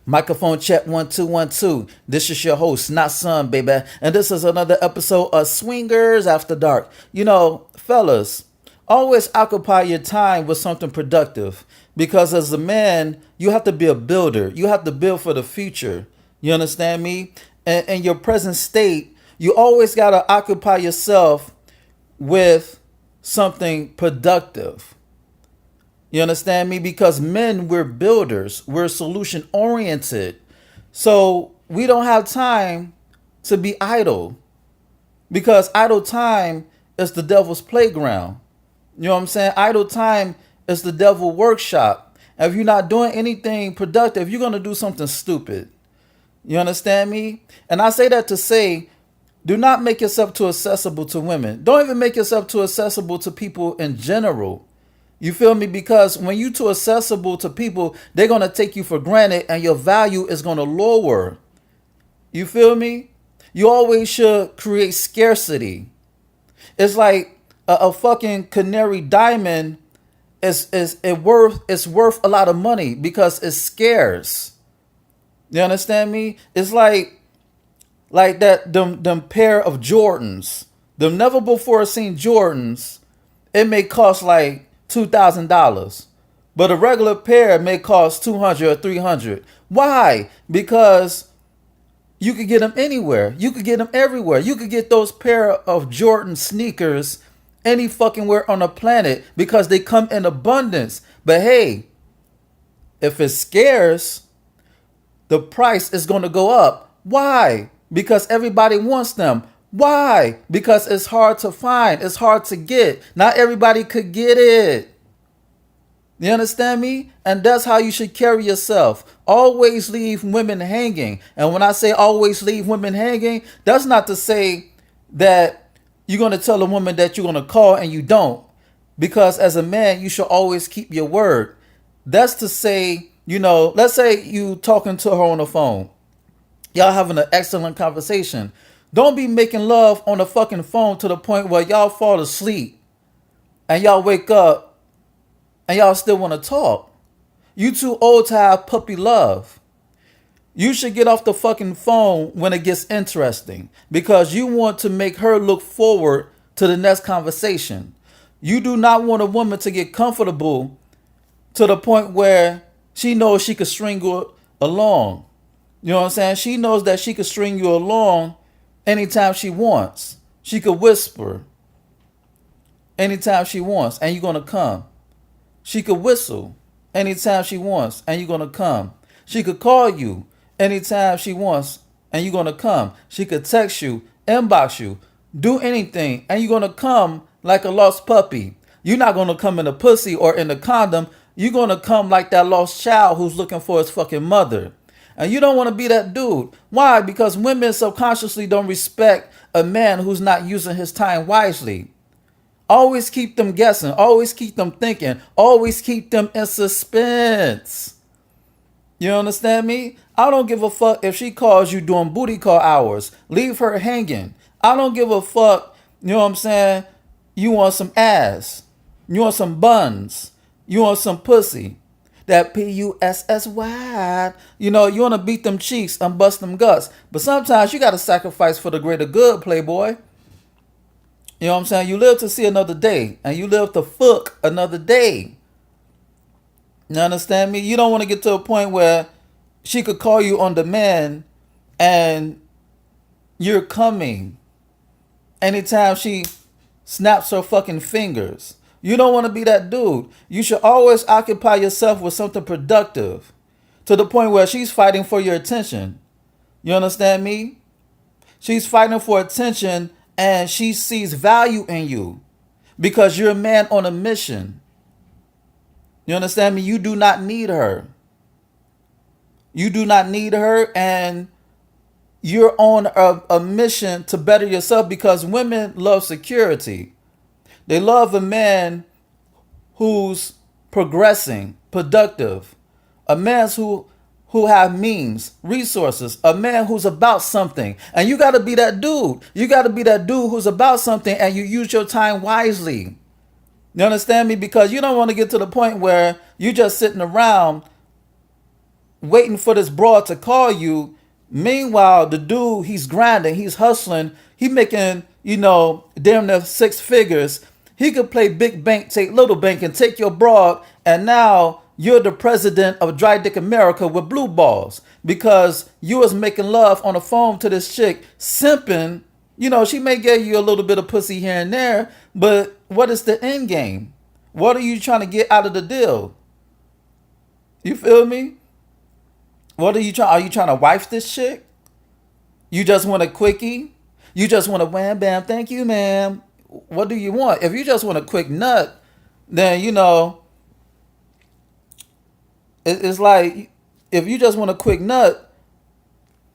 Microphone check 1 2 1 2. This is your host, not son, baby. And this is another episode of Swingers After Dark. You know, fellas, always occupy your time with something productive. Because as a man, you have to be a builder. You have to build for the future. You understand me? And in your present state, you always got to occupy yourself with something productive. You understand me? Because men, we're builders, we're solution oriented. So we don't have time to be idle because idle time is the devil's playground. You know what I'm saying? Idle time is the devil workshop. If you're not doing anything productive, you're going to do something stupid. You understand me? And I say that to say, do not make yourself too accessible to women. Don't even make yourself too accessible to people in general. You feel me? Because when you too accessible to people, they're going to take you for granted and your value is going to lower. You feel me? You always should create scarcity. It's like a fucking canary diamond it's worth a lot of money because it's scarce. You understand me? It's like that them pair of Jordans, them never before seen Jordans. It may cost like $2,000, but a regular pair may cost 200 or 300. Why? Because you could get them anywhere. You could get them everywhere. You could get those pair of Jordan sneakers any fucking where on the planet because they come in abundance. But hey, if it's scarce, the price is going to go up. Why? Because everybody wants them. Why? Because it's hard to find. It's hard to get. Not everybody could get it. You understand me? And that's how you should carry yourself. Always leave women hanging. And when I say always leave women hanging, that's not to say that you're going to tell a woman that you're going to call and you don't. Because as a man, you should always keep your word. That's to say, let's say you talking to her on the phone. Y'all having an excellent conversation. Don't be making love on the fucking phone to the point where y'all fall asleep and y'all wake up and y'all still want to talk. You too old to have puppy love. You should get off the fucking phone when it gets interesting because you want to make her look forward to the next conversation. You do not want a woman to get comfortable to the point where she knows she could string you along. You know what I'm saying? She knows that she could string you along anytime she wants. She could whisper anytime she wants and you're going to come. She could whistle anytime she wants and you're going to come. She could call you anytime she wants and you're going to come. She could text you, inbox you, do anything and you're going to come like a lost puppy. You're not going to come in a pussy or in a condom. You're going to come like that lost child who's looking for his fucking mother. And you don't want to be that dude. Why? Because women subconsciously don't respect a man who's not using his time wisely. Always keep them guessing. Always keep them thinking. Always keep them in suspense. You understand me? I don't give a fuck if she calls you during booty call hours. Leave her hanging. I don't give a fuck, you know what I'm saying? You want some ass. You want some buns. You want some pussy. That Pussy. You want to beat them cheeks and bust them guts. But sometimes you got to sacrifice for the greater good, playboy. You know what I'm saying? You live to see another day. And you live to fuck another day. You understand me? You don't want to get to a point where she could call you on demand and you're coming anytime she snaps her fucking fingers. You don't want to be that dude. You should always occupy yourself with something productive to the point where she's fighting for your attention. You understand me? She's fighting for attention and she sees value in you because you're a man on a mission. You understand me? You do not need her. You do not need her and you're on a mission to better yourself because women love security. They love a man who's progressing, productive, a man who have means, resources, a man who's about something. And you got to be that dude. You got to be that dude who's about something and you use your time wisely. You understand me? Because you don't want to get to the point where you're just sitting around waiting for this broad to call you. Meanwhile, the dude, he's grinding, he's hustling, he making, damn near six figures. He could play big bank, take little bank, and take your broad, and now you're the president of Dry Dick America with blue balls because you was making love on the phone to this chick, simping. She may give you a little bit of pussy here and there, but what is the end game? What are you trying to get out of the deal? You feel me? What are you trying? Are you trying to wife this chick? You just want a quickie? You just want a wham bam, thank you, ma'am. What do you want? If you just want a quick nut, then it's like if you just want a quick nut,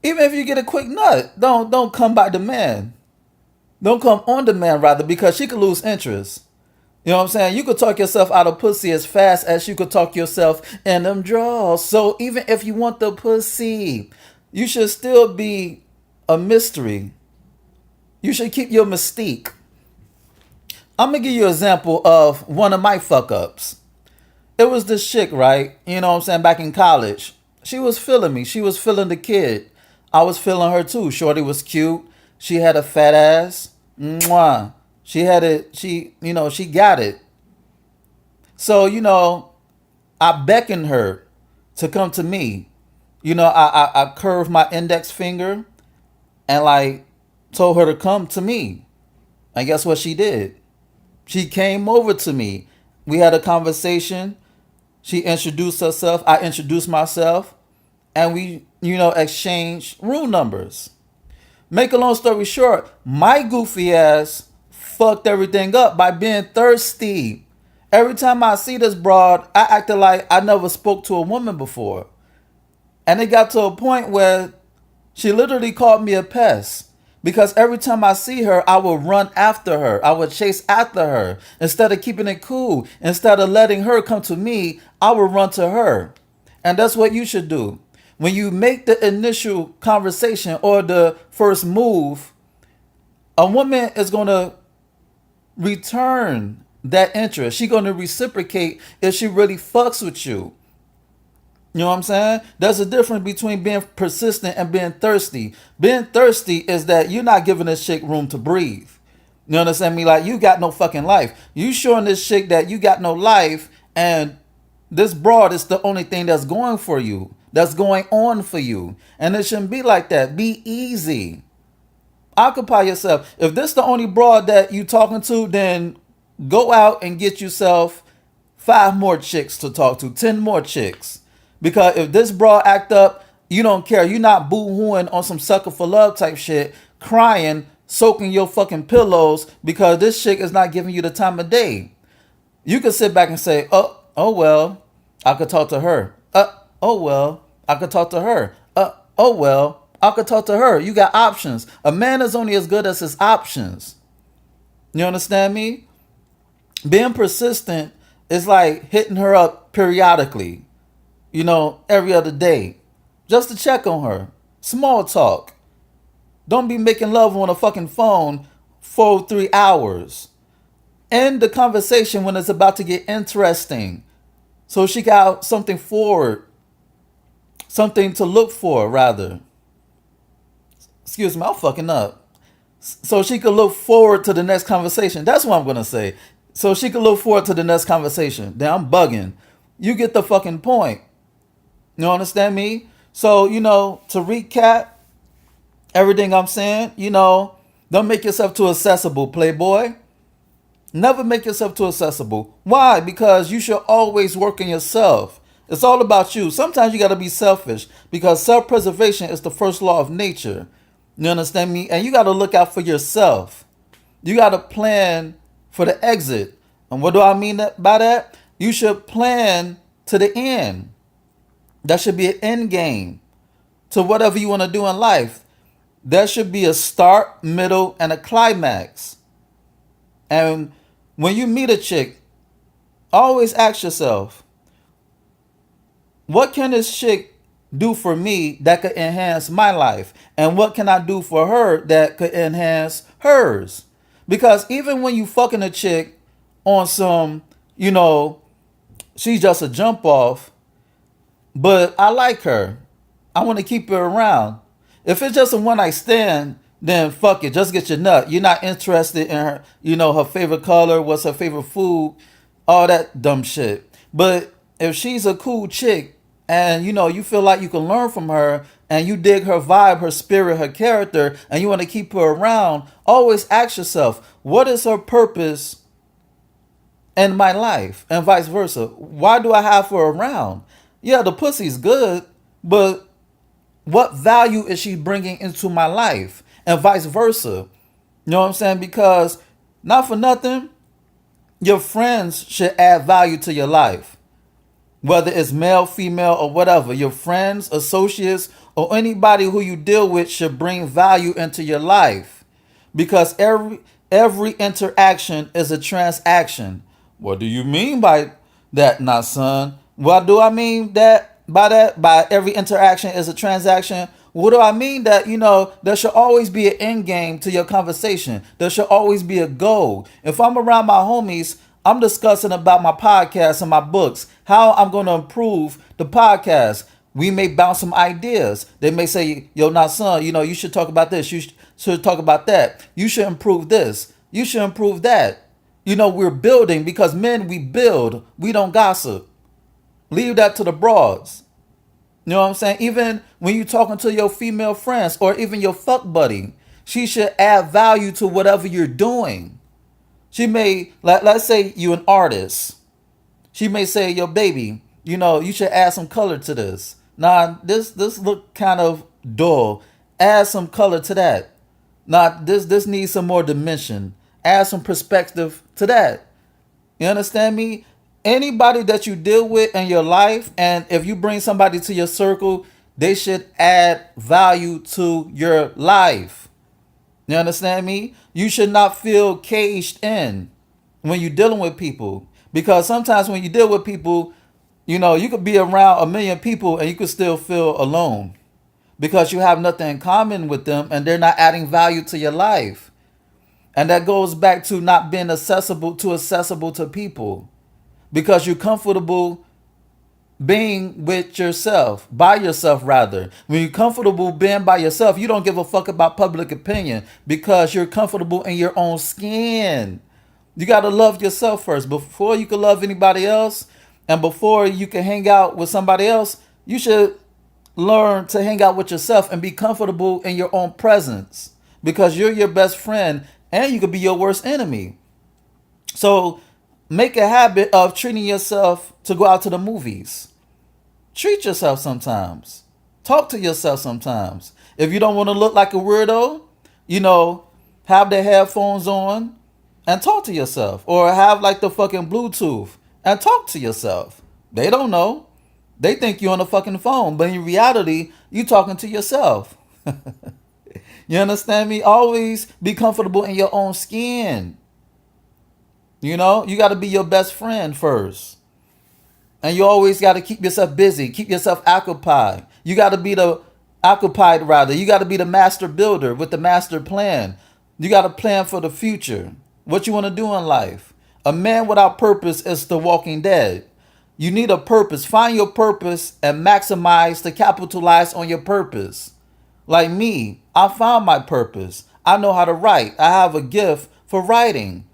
even if you get a quick nut, don't come by demand. Don't come on demand rather, because she could lose interest. You know what I'm saying? You could talk yourself out of pussy as fast as you could talk yourself in them draws. So even if you want the pussy, you should still be a mystery. You should keep your mystique. I'm going to give you an example of one of my fuck ups. It was this chick, right? You know what I'm saying? Back in college. She was feeling me. She was feeling the kid. I was feeling her too. Shorty was cute. She had a fat ass. Mwah. She had it, she got it. So, I beckoned her to come to me. I curved my index finger and told her to come to me. And guess what she did? She came over to me. We had a conversation. She introduced herself. I introduced myself. And we, exchanged room numbers. Make a long story short, my goofy ass fucked everything up by being thirsty. Every time I see this broad, I acted like I never spoke to a woman before. And it got to a point where she literally called me a pest. Because every time I see her, I would run after her. I would chase after her. Instead of keeping it cool, instead of letting her come to me, I would run to her. And that's what you should do. When you make the initial conversation or the first move, a woman is going to return that interest. She's going to reciprocate if she really fucks with you. You know what I'm saying? There's a difference between being persistent and being thirsty. Being thirsty is that you're not giving this chick room to breathe. You understand me? Like, you got no fucking life. You showing this chick that you got no life, and this broad is the only thing that's going for you, that's going on for you. And it shouldn't be like that. Be easy. Occupy yourself. If this the only broad that you talking to, then go out and get yourself 5 more chicks to talk to, 10 more chicks. Because if this broad act up, you don't care. You're not boo-hooing on some sucker for love type shit, crying, soaking your fucking pillows because this chick is not giving you the time of day. You can sit back and say, oh well, I could talk to her. Oh well, I could talk to her. Oh well, I could talk to her. You got options. A man is only as good as his options. You understand me? Being persistent is like hitting her up periodically. Every other day. Just to check on her. Small talk. Don't be making love on a fucking phone for 3 hours. End the conversation when it's about to get interesting. So she got something forward. Something to look for, rather. Excuse me, I'm fucking up. So she could look forward to the next conversation. That's what I'm going to say. So she could look forward to the next conversation. Then I'm bugging. You get the fucking point. You understand me? So, to recap everything I'm saying, don't make yourself too accessible, playboy. Never make yourself too accessible. Why? Because you should always work on yourself. It's all about you. Sometimes you got to be selfish because self-preservation is the first law of nature. You understand me? And you got to look out for yourself. You got to plan for the exit. And what do I mean by that? You should plan to the end. That should be an end game to whatever you want to do in life. There should be a start, middle, and a climax. And when you meet a chick, always ask yourself, what can this chick do for me that could enhance my life? And what can I do for her that could enhance hers? Because even when you fucking a chick on some, she's just a jump off, but I like her. I want to keep her around. If it's just a one night stand, then fuck it. Just get your nut. You're not interested in her, her favorite color, what's her favorite food, all that dumb shit. But if she's a cool chick and you feel like you can learn from her and you dig her vibe, her spirit, her character, and you want to keep her around, always ask yourself, what is her purpose in my life, and vice versa? Why do I have her around? Yeah, the pussy's good, but what value is she bringing into my life, and vice versa? You know what I'm saying? Because not for nothing, your friends should add value to your life, whether it's male, female, or whatever. Your friends, associates, or anybody who you deal with should bring value into your life, because every interaction is a transaction. What do you mean by that, not son? What do I mean by every interaction is a transaction? What do I mean that, there should always be an end game to your conversation. There should always be a goal. If I'm around my homies, I'm discussing about my podcast and my books, how I'm going to improve the podcast. We may bounce some ideas. They may say, yo, not son, you should talk about this. You should talk about that. You should improve this. You should improve that. We're building, because men, we build. We don't gossip. Leave that to the broads. You know what I'm saying? Even when you're talking to your female friends or even your fuck buddy, she should add value to whatever you're doing. She may, let's say you're an artist. She may say, yo, baby, you should add some color to this. Nah, this look kind of dull. Add some color to that. Nah, this needs some more dimension. Add some perspective to that. You understand me? Anybody that you deal with in your life, and if you bring somebody to your circle, they should add value to your life. You understand me? You should not feel caged in when you're dealing with people. Because sometimes when you deal with people, you could be around a million people and you could still feel alone. Because you have nothing in common with them and they're not adding value to your life. And that goes back to not being accessible to people. Because you're comfortable being with yourself, by yourself rather. When you're comfortable being by yourself, you don't give a fuck about public opinion because you're comfortable in your own skin. You got to love yourself first before you can love anybody else, and before you can hang out with somebody else. You should learn to hang out with yourself and be comfortable in your own presence, because you're your best friend and you could be your worst enemy. So make a habit of treating yourself to go out to the movies. Treat yourself sometimes. Talk to yourself sometimes. If you don't want to look like a weirdo, have the headphones on and talk to yourself. Or have like the fucking Bluetooth and talk to yourself. They don't know. They think you're on the fucking phone. But in reality, you talking to yourself. You understand me? Always be comfortable in your own skin. You got to be your best friend first. And you always got to keep yourself busy. Keep yourself occupied. You got to be occupied rather. You got to be the master builder with the master plan. You got to plan for the future. What you want to do in life. A man without purpose is the walking dead. You need a purpose. Find your purpose and to capitalize on your purpose. Like me, I found my purpose. I know how to write. I have a gift for writing.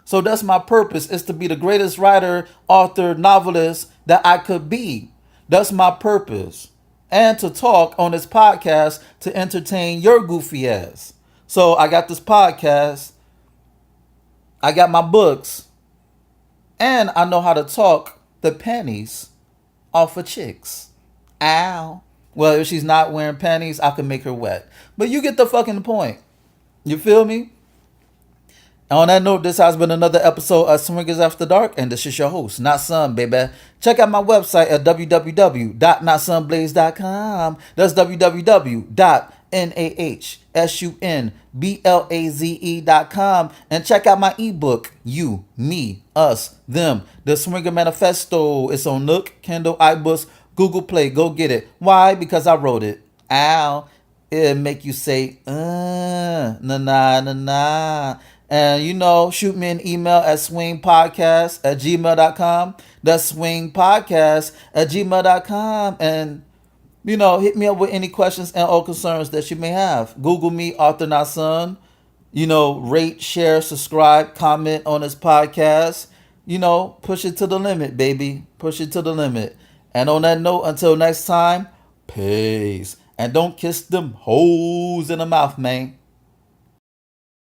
So that's my purpose, is to be the greatest writer, author, novelist that I could be. That's my purpose. And to talk on this podcast to entertain your goofy ass. So I got this podcast. I got my books. And I know how to talk the panties off of chicks. Ow. Well, if she's not wearing panties, I can make her wet. But you get the fucking point. You feel me? And on that note, this has been another episode of Swingers After Dark, and this is your host, Not Son, baby. Check out my website at www.notsonblaze.com. That's www.nahsunblaze.com. And check out my ebook, You, Me, Us, Them, The Swinger Manifesto. It's on Nook, Kindle, iBooks, Google Play. Go get it. Why? Because I wrote it. Ow. It'll make you say, nah, nah, nah, nah. And, shoot me an email at swingpodcast@gmail.com. That's swingpodcast@gmail.com. And, hit me up with any questions and or concerns that you may have. Google me, Arthur Nasun. Rate, share, subscribe, comment on this podcast. Push it to the limit, baby. Push it to the limit. And on that note, until next time, peace. And don't kiss them hoes in the mouth, man.